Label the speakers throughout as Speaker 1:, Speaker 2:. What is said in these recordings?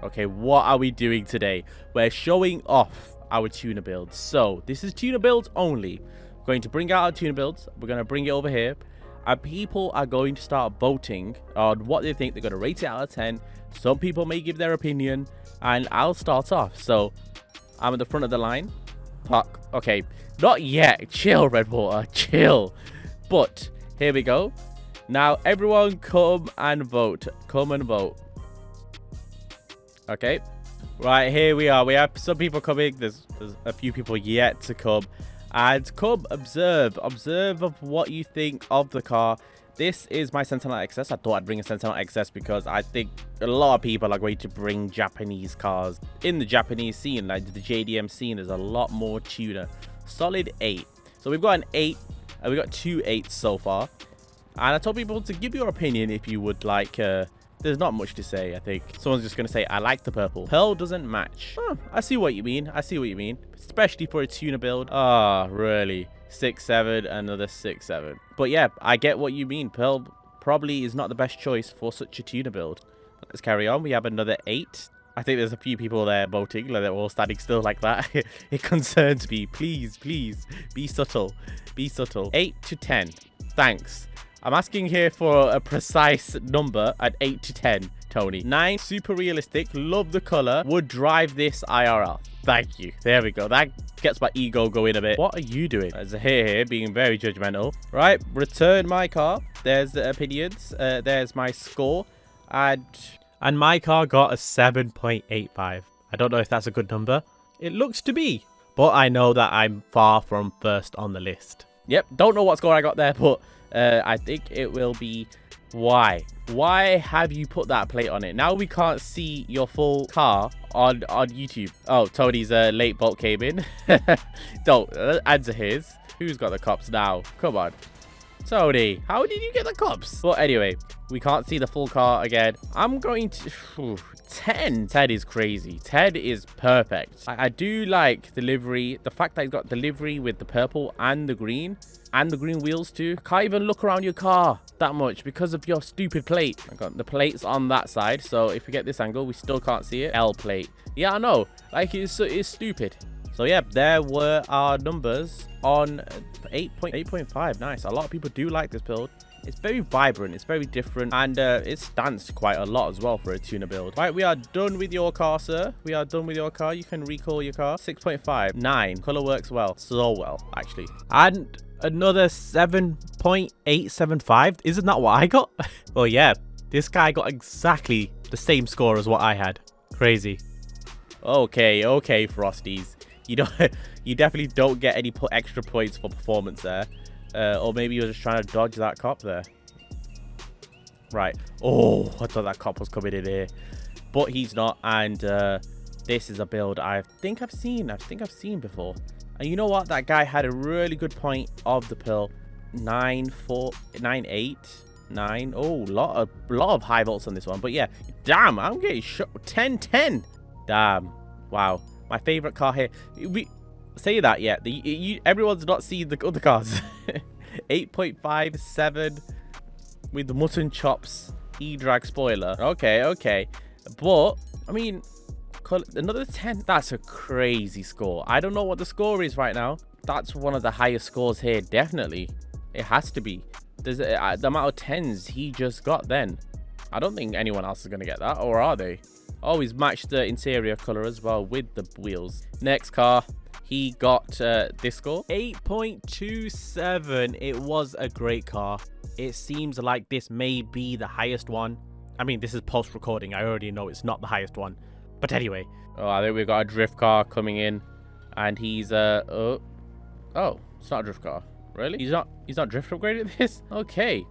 Speaker 1: Okay, what are we doing today? We're showing off our tuner builds. So this is tuner builds only. We're going to bring out our tuner builds. We're going to bring it over here. And people are going to start voting on what they think. They're going to rate it out of 10. Some people may give their opinion. And I'll start off. So I'm at the front of the line. Puck. Okay, not yet. Chill, Redwater. Chill. But here we go. Now, everyone come and vote. Come and vote. Okay. Right, here we are. We have some people coming. There's a few people yet to come. And come, observe. Observe of what you think of the car. This is my Sentinel XS. I thought I'd bring a Sentinel XS because I think a lot of people are going to bring Japanese cars. In the Japanese scene, like the JDM scene, there's a lot more tuner. Solid 8. So we've got an 8. And we've got 2 8s so far. And I told people to give your opinion if you would like. There's not much to say, I think. Someone's just going to say, I like the purple. Pearl doesn't match. Oh, I see what you mean. I see what you mean. Especially for a tuner build. Ah, really? 6-7, another 6-7. But yeah, I get what you mean. Pearl probably is not the best choice for such a tuner build. But let's carry on. We have another 8. I think there's a few people there voting. Like they're all standing still like that. It concerns me. Please, please, be subtle. Be subtle. 8 to 10. Thanks. I'm asking here for a precise number at 8 to 10, Tony. 9, super realistic. Love the color. Would drive this IRL. Thank you. There we go. That gets my ego going a bit. What are you doing? There's a here being very judgmental. Right, return my car. There's the opinions. There's my score. And my car got a 7.85. I don't know if that's a good number. It looks to be. But I know that I'm far from first on the list. Yep, don't know what score I got there, but I think it will be why have you put that plate on it? Now we can't see your full car on YouTube. Oh, Tony's late bolt came in. Don't answer his. Who's got the cops now? Come on, Tony, how did you get the cops? Well, anyway, we can't see the full car again. I'm going to 10 is crazy. 10 is perfect. I do like the livery. The fact that it's got the livery with the purple and the green wheels too. Can't even look around your car that much because of your stupid plate. I got the plates on that side, so if we get this angle, we still can't see it. L plate. Yeah, I know. Like it's stupid. So yeah, there were our numbers on 8.5. Nice. A lot of people do like this build. It's very vibrant. It's very different. And it stands quite a lot as well for a tuner build. Right, we are done with your car, sir. We are done with your car. You can recall your car. 6.5. 9. Color works well. So well, actually. And another 7.875. Isn't that what I got? Well, yeah. This guy got exactly the same score as what I had. Crazy. Okay, Frosties. You definitely don't get any extra points for performance there. Or maybe you're just trying to dodge that cop there. Right. Oh, I thought that cop was coming in here. But he's not. And this is a build I think I've seen before. And you know what? That guy had a really good point of the pill. 9, 4, 9, 8, 9. Oh, lot of high volts on this one. But yeah, damn, I'm getting shot. 10, 10. Damn. Wow. My favorite car here. We say that yet. Everyone's not seen the other cars. 8.57 with the mutton chops e-drag spoiler. Okay. But I mean, another 10. That's a crazy score. I don't know what the score is right now. That's one of the highest scores here. Definitely, it has to be. There's the amount of 10s he just got. Then I don't think anyone else is gonna get that, or are they? Oh, he's matched the interior color as well with the wheels. Next car, he got this score. 8.27. It was a great car. It seems like this may be the highest one. I mean, this is post-recording. I already know it's not the highest one. But anyway. Oh, I think we've got a drift car coming in. And he's, oh, it's not a drift car. Really? He's not drift upgraded this? Okay.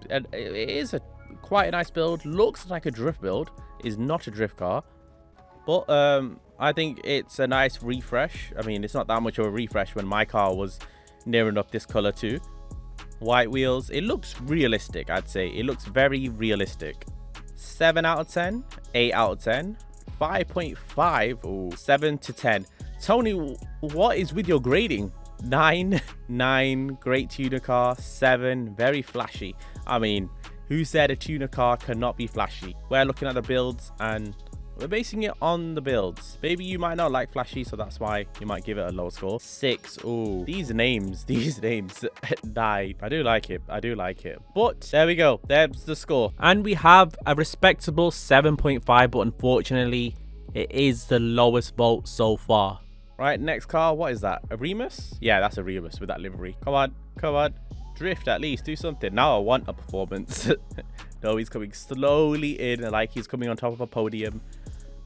Speaker 1: And it is quite a nice build. Looks like a drift build. Is not a drift car. But, I think it's a nice refresh. I mean, it's not that much of a refresh when my car was near enough this color too. White wheels. It looks realistic, I'd say. It looks very realistic. 7 out of 10. 8 out of 10. 5.5. Oh, 7 to 10. Tony, what is with your grading? 9. Great tuner car. 7. Very flashy. I mean, who said a tuner car cannot be flashy? We're looking at the builds and We're basing it on the builds. Maybe you might not like flashy, so that's why you might give it a low score. 6. Ooh, these names. 9. I do like it. I do like it. But there we go. There's the score. And we have a respectable 7.5, but unfortunately, it is the lowest vote so far. Right, next car. What is that? A Remus? Yeah, that's a Remus with that livery. Come on. Come on. Drift at least. Do something. Now I want a performance. No, he's coming slowly in, like he's coming on top of a podium.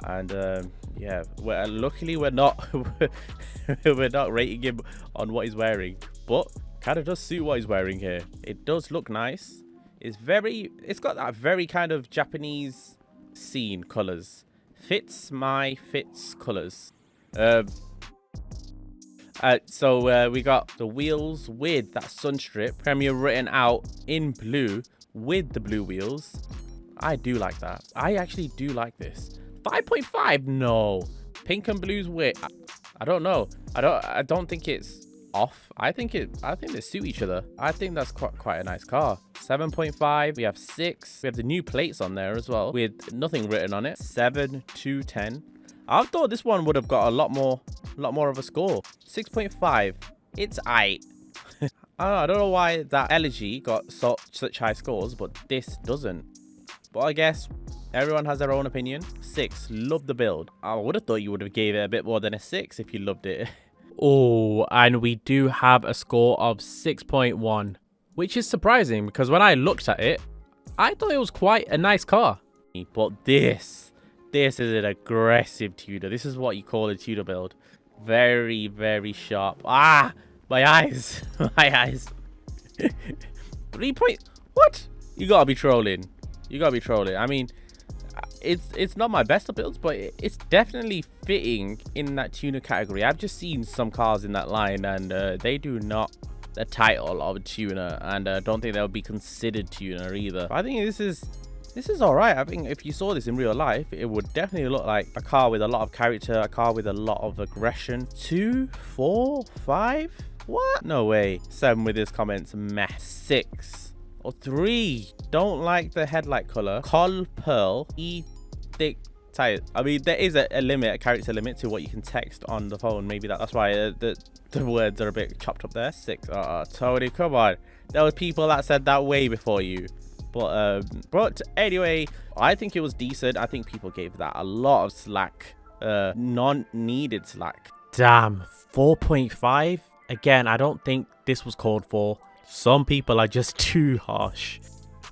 Speaker 1: And yeah, luckily we're not we're not rating him on what he's wearing, but kind of does suit what he's wearing here. It does look nice. It's got that very kind of Japanese scene colors. Fits colors. So we got the wheels with that sun strip Premier written out in blue with the blue wheels. I do like that. I actually do like this. 5.5. No, pink and blues. Wait, I don't know. I don't think it's off. I think they suit each other. I think that's quite a nice car. 7.5. We have 6. We have the new plates on there as well with nothing written on it. 7 to 10. I thought this one would have got a lot more of a score. 6.5. It's aight. I don't know why that Elegy got such high scores, but this doesn't. But I guess everyone has their own opinion. 6. Love the build. I would have thought you would have gave it a bit more than a 6 if you loved it. Oh, and we do have a score of 6.1, which is surprising because when I looked at it, I thought it was quite a nice car. But this is an aggressive tuner. This is what you call a tuner build. Very, very sharp. Ah, my eyes. My eyes. 3 point. What? You gotta be trolling. You gotta be trolling. I mean, it's not my best of builds, but it's definitely fitting in that tuner category. I've just seen some cars in that line, and they do not the title of a tuner, and I don't think they'll be considered tuner either. I think this is all right. I think if you saw this in real life, it would definitely look like a car with a lot of character, a car with a lot of aggression. 2, 4, 5. What? No way. 7 with his comments. Mess. 6 or 3. Don't like the headlight color. Col pearl. Thick tires. I mean, there is a limit, a character limit to what you can text on the phone. Maybe that's why the words are a bit chopped up there. 6. Tony, come on. There were people that said that way before you. But anyway, I think it was decent. I think people gave that a lot of slack. Non-needed slack. Damn. 4.5. Again, I don't think this was called for. Some people are just too harsh.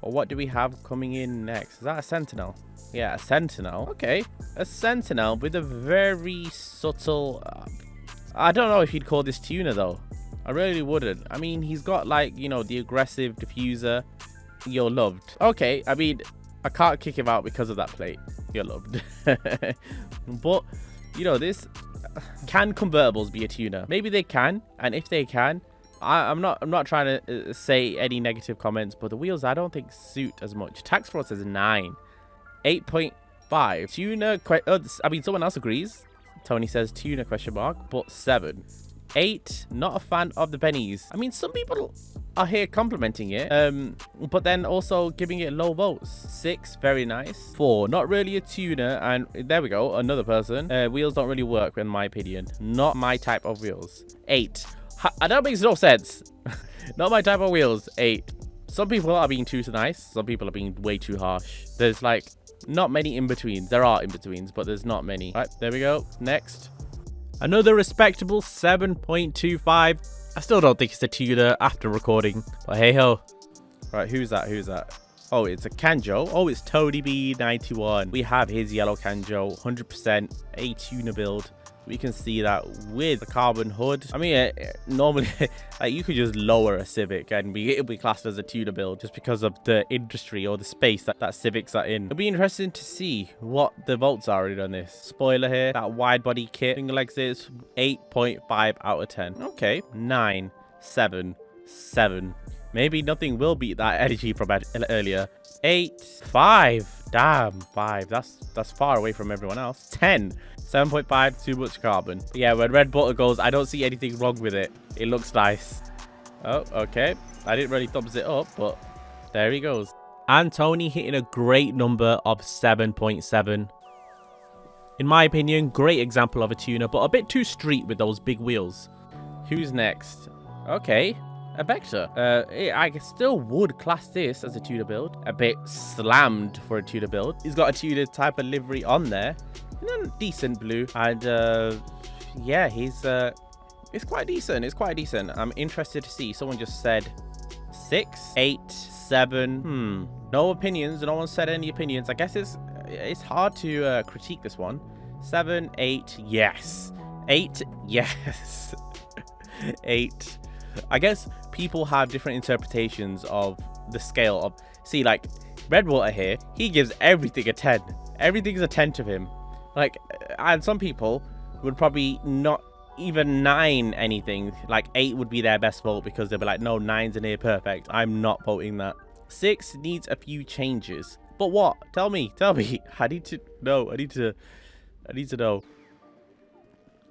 Speaker 1: Well, what do we have coming in next? Is that a Sentinel? Yeah, a Sentinel. Okay. A Sentinel with a very subtle... I don't know if you'd call this tuner, though. I really wouldn't. I mean, he's got, like, you know, the aggressive diffuser. You're loved. Okay, I mean, I can't kick him out because of that plate. You're loved. But, you know, this... Can convertibles be a tuner? Maybe they can. And if they can... I'm not trying to say any negative comments, but the wheels I don't think suit as much. Tax Force is 9. 8.5. Tuner, I mean, someone else agrees. Tony says tuner question mark, but 7. 8, not a fan of the pennies. I mean, some people are here complimenting it, but then also giving it low votes. 6, very nice. 4, not really a tuner, and there we go, another person. Wheels don't really work, in my opinion. Not my type of wheels. 8. That makes no sense. Not my type of wheels. 8. Some people are being too nice. Some people are being way too harsh. There's like not many in-betweens. There are in-betweens, but there's not many. Right, there we go. Next. Another respectable 7.25. I still don't think it's a tuner after recording, but hey ho. Right, who's that? Who's that? Oh, it's a Kanjo. Oh, it's Tony B 91. We have his yellow Kanjo, 100% a tuner build. We can see that with the carbon hood. I mean, normally, like, you could just lower a Civic and it'll be classed as a tuner build just because of the industry or the space that Civics are in. It'll be interesting to see what the votes are on this. Spoiler here, that wide body kit, finger legs is 8.5 out of 10. Okay, 9, 7, 7. Maybe nothing will beat that energy from earlier. 8, 5. Damn, 5. That's far away from everyone else. 10. 7.5, too much carbon. But yeah, when red butter goes, I don't see anything wrong with it. It looks nice. Oh, okay. I didn't really thumbs it up, but there he goes. And Tony hitting a great number of 7.7. In my opinion, great example of a tuner, but a bit too street with those big wheels. Who's next? Okay, a Vector. I still would class this as a tuner build. A bit slammed for a tuner build. He's got a tuner type of livery on there. Decent blue. And yeah, it's quite decent. It's quite decent. I'm interested to see. Someone just said 6, 8, 7. No opinions. No one said any opinions. I guess it's hard to critique this one. 7, 8, yes. 8, yes. 8. I guess people have different interpretations of the scale of... See, like, Redwater here, he gives everything a 10. Everything's a 10 to him. Like, and some people would probably not even 9 anything. Like, 8 would be their best vote because they'll be like, no, 9's a near perfect. I'm not voting that. 6 needs a few changes. But what? Tell me. I need to know. I need to know.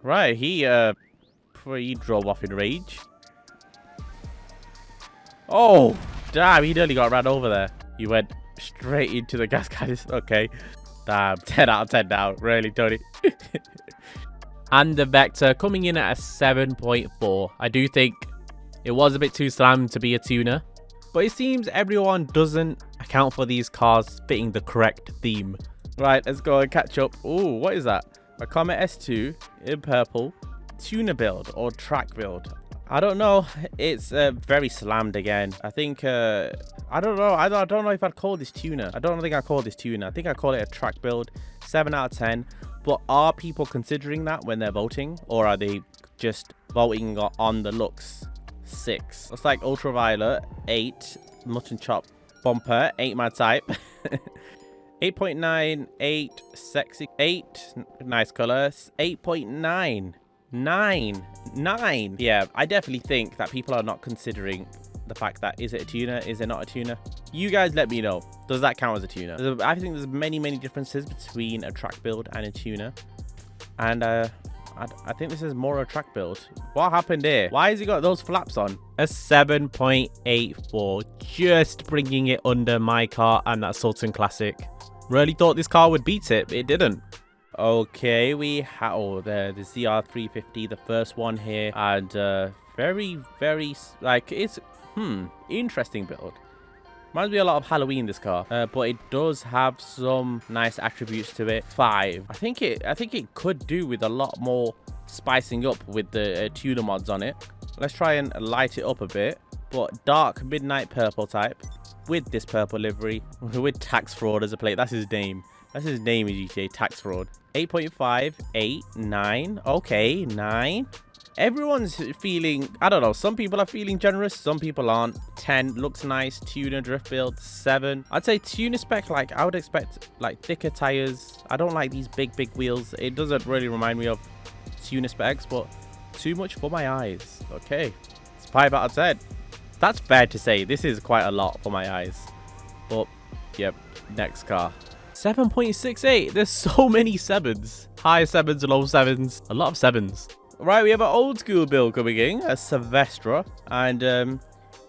Speaker 1: Right, he drove off in rage. Oh, damn, he nearly got ran over there. He went straight into the gas canister. Okay. Damn, 10 out of 10 now. Really, Tony. And the Vector coming in at a 7.4. I do think it was a bit too slammed to be a tuner. But it seems everyone doesn't account for these cars fitting the correct theme. Right, let's go and catch up. Ooh, what is that? A Comet S2 in purple. Tuner build or track build. I don't know. It's very slammed again. I think, I don't know. I don't know if I'd call this tuner. I don't think I call this tuner. I think I call it a track build. 7 out of 10. But are people considering that when they're voting? Or are they just voting on the looks? 6. Looks like Ultraviolet. 8. Mutton Chop bumper. 8 my type. 8.9. 8. Sexy. 8. Nice colors. 8.9. 9. Yeah, I definitely think that people are not considering the fact that is it a tuner, is it not a tuner? You guys let me know. Does that count as a tuner? I think there's many differences between a track build and a tuner. And I think this is more a track build. What happened here? Why has he got those flaps on? A 7.84. Just bringing it under my car and that Sultan Classic. Really thought this car would beat it, but it didn't. Okay, we have the ZR350, the first one here, and very like it's interesting build. Reminds me a lot of Halloween, this car, but it does have some nice attributes to it. 5. I think it could do with a lot more spicing up with the tuner mods on it. Let's try and light it up a bit, but dark midnight purple type with this purple livery with tax fraud as a plate. That's his name. That's his name in GTA, tax fraud. 8.5, 8, 9. Okay, 9. Everyone's feeling, I don't know, some people are feeling generous, some people aren't. 10, looks nice. Tuner drift build. 7. I'd say tuner spec, like, I would expect, like, thicker tires. I don't like these big wheels. It doesn't really remind me of tuner specs, but too much for my eyes. Okay, it's 5 out of 10. That's fair to say. This is quite a lot for my eyes. But, yep, next car. 7.68. There's so many 7s. High 7s, low 7s. A lot of 7s. Right, we have an old school build coming in, a Silvestre. And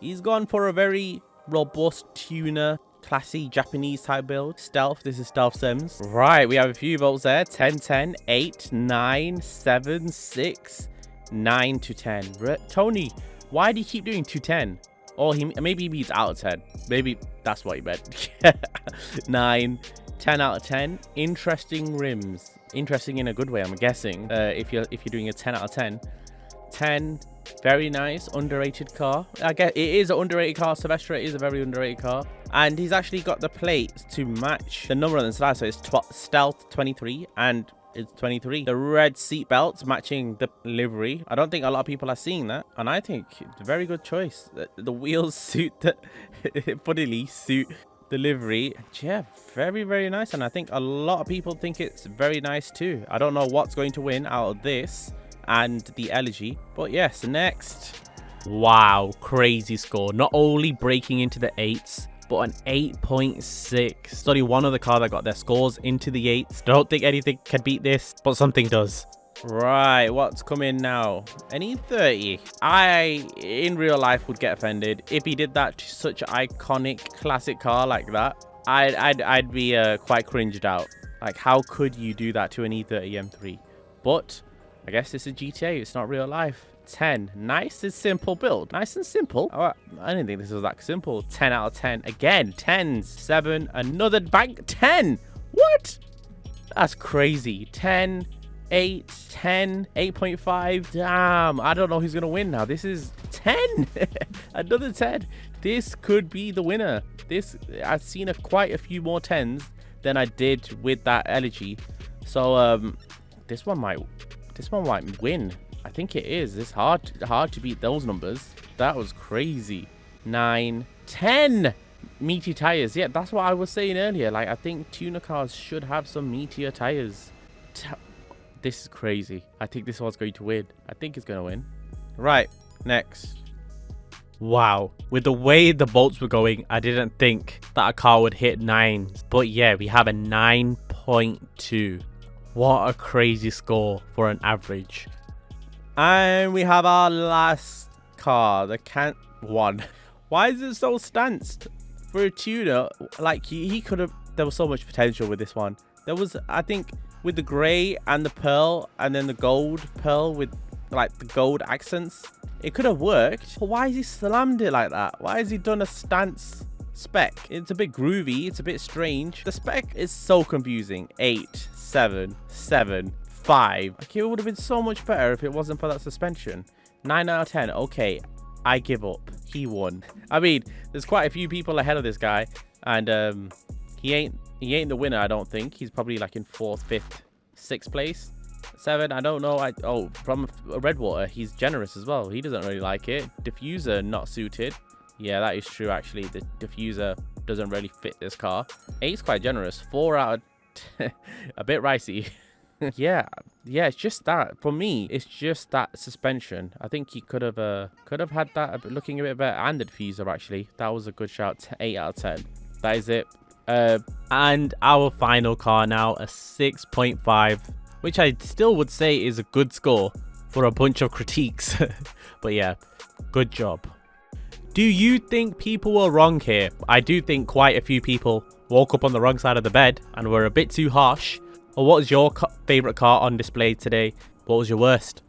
Speaker 1: he's gone for a very robust tuner, classy Japanese type build. Stealth. This is Stealth Sims. Right, we have a few votes there. 10, 10, 8, 9, 7, 6, 9 to 10. Tony, why do you keep doing 210? Or maybe he means out of 10. Maybe that's what he meant. 9. 10 out of 10. Interesting rims. Interesting in a good way, I'm guessing. If you're doing a 10 out of 10. 10. Very nice. Underrated car. I guess it is an underrated car. Silvestre is a very underrated car. And he's actually got the plates to match the number on the side. So it's Stealth 23 and it's 23. The red seat belts matching the livery. I don't think a lot of people are seeing that. And I think it's a very good choice. The wheels suit funnily suit the livery. Yeah, very nice. And I think a lot of people think it's very nice too. I don't know what's going to win out of this and the Elegy, but yes, next. Wow, crazy score. Not only breaking into the 8s, but an 8.6. It's only one other car that got their scores into the 8s. Don't think anything can beat this, but something does. Right, what's coming now? Any 30. I, in real life, would get offended if he did that to such an iconic classic car like that. I'd be quite cringed out. Like, how could you do that to an E30 M3? But I guess it's a GTA. It's not real life. 10. Nice and simple build. Nice and simple. Oh, I didn't think this was that simple. 10 out of 10. Again, 10s. 7. Another bank. 10. What? That's crazy. 10. 8. 10. 8.5. Damn. I don't know who's going to win now. This is 10. Another 10. This could be the winner. I've seen quite a few more 10s than I did with that elegy. So this one might win. I think it is. It's hard to beat those numbers. That was crazy. 9, 10 meaty tires. Yeah, that's what I was saying earlier. Like, I think tuner cars should have some meatier tires. This is crazy. I think this one's going to win. I think it's going to win. Right, next. Wow, with the way the bolts were going, I didn't think that a car would hit 9s. But yeah, we have a 9.2. What a crazy score for an average. And we have our last car, the Cant 1. Why is it so stanced? For a tuner, like, he could have... There was so much potential with this one. There was, I think, with the grey and the pearl, and then the gold pearl with, like, the gold accents, it could have worked. But why has he slammed it like that? Why has he done a stance spec? It's a bit groovy. It's a bit strange. The spec is so confusing. 8, 7, 7, 5. Like, it would have been so much better if it wasn't for that suspension. 9 out of 10. Okay, I give up. He won. I mean, there's quite a few people ahead of this guy, and he ain't the winner, I don't think. He's probably like in 4th, 5th, 6th place. 7, I don't know. From Redwater, he's generous as well. He doesn't really like it. Diffuser not suited. Yeah, that is true, actually. The diffuser doesn't really fit this car. 8's quite generous. 4 out of 10. A bit ricey. yeah, it's just that. For me, it's just that suspension. I think he could have had that looking a bit better. And the diffuser, actually. That was a good shout. 8 out of 10. That is it. And our final car now, a 6.5. Which I still would say is a good score for a bunch of critiques. But yeah, good job. Do you think people were wrong here? I do think quite a few people woke up on the wrong side of the bed and were a bit too harsh. Or what was your favourite car on display today? What was your worst?